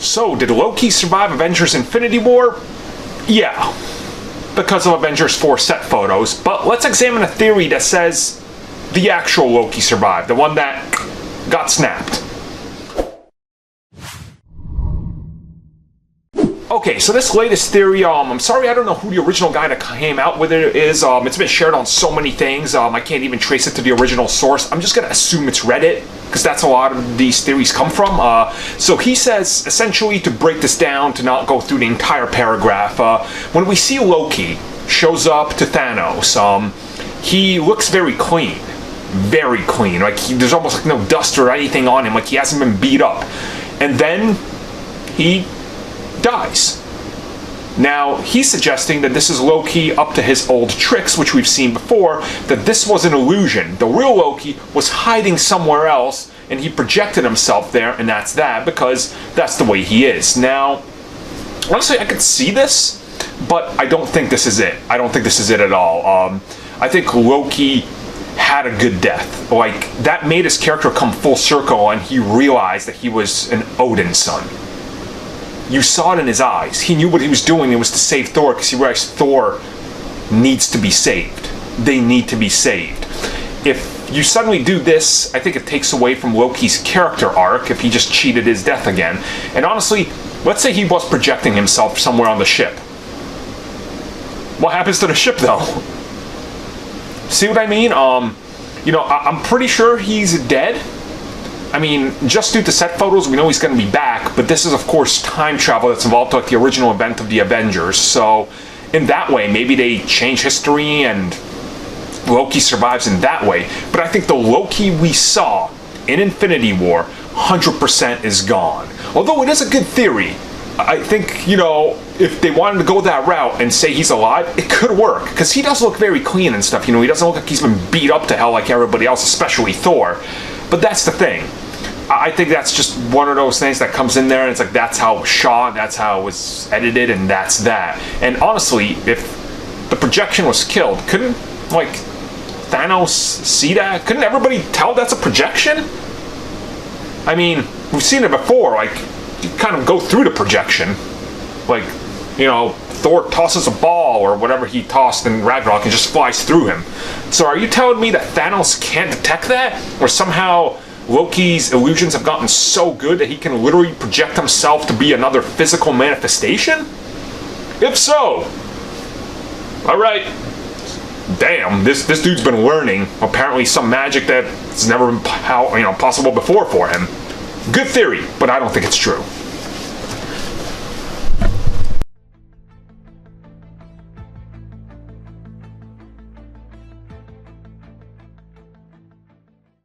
So, did Loki survive Avengers Infinity War? Yeah, because of Avengers 4 set photos, but let's examine a theory that says the actual Loki survived, the one that got snapped. Okay, so this latest theory, I'm sorry I don't know who the original guy that came out with it is. It's been shared on so many things, I can't even trace it to the original source. I'm just gonna assume it's Reddit, because that's a lot of these theories come from. So he says, essentially, to break this down, to not go through the entire paragraph, when we see Loki shows up to Thanos, he looks very clean. Very clean. Like, there's almost like no dust or anything on him, like he hasn't been beat up. And then he dies. Now, he's suggesting that this is Loki up to his old tricks, which we've seen before, that this was an illusion. The real Loki was hiding somewhere else, and he projected himself there, and that's that, because that's the way he is. Now, honestly, I could see this, but I don't think this is it. I don't think this is it at all. I think Loki had a good death. Like, that made his character come full circle, and he realized that he was an Odin son. You saw it in his eyes. He knew what he was doing. It was to save Thor, because he realized Thor needs to be saved. They need to be saved. If you suddenly do this, I think it takes away from Loki's character arc if he just cheated his death again. And honestly, let's say he was projecting himself somewhere on the ship. What happens to the ship, though? See what I mean? You know, I'm pretty sure he's dead. I mean, just due to set photos, we know he's going to be back, but this is, of course, time travel that's involved with like, the original event of the Avengers. So, in that way, maybe they change history and Loki survives in that way. But I think the Loki we saw in Infinity War, 100% is gone. Although it is a good theory. I think, you know, if they wanted to go that route and say he's alive, it could work. Because he does look very clean and stuff. You know, he doesn't look like he's been beat up to hell like everybody else, especially Thor. But that's the thing. I think that's just one of those things that comes in there and it's like that's how it was shot, that's how it was edited, and that's that. And honestly, if the projection was killed, couldn't, like, Thanos see that? Couldn't everybody tell that's a projection? I mean, we've seen it before, like, you kind of go through the projection. Like, you know, Thor tosses a ball or whatever he tossed in Ragnarok and just flies through him. So are you telling me that Thanos can't detect that? Or somehow Loki's illusions have gotten so good that he can literally project himself to be another physical manifestation? If so, alright. Damn, this dude's been learning apparently some magic that's never been possible before for him. Good theory, but I don't think it's true.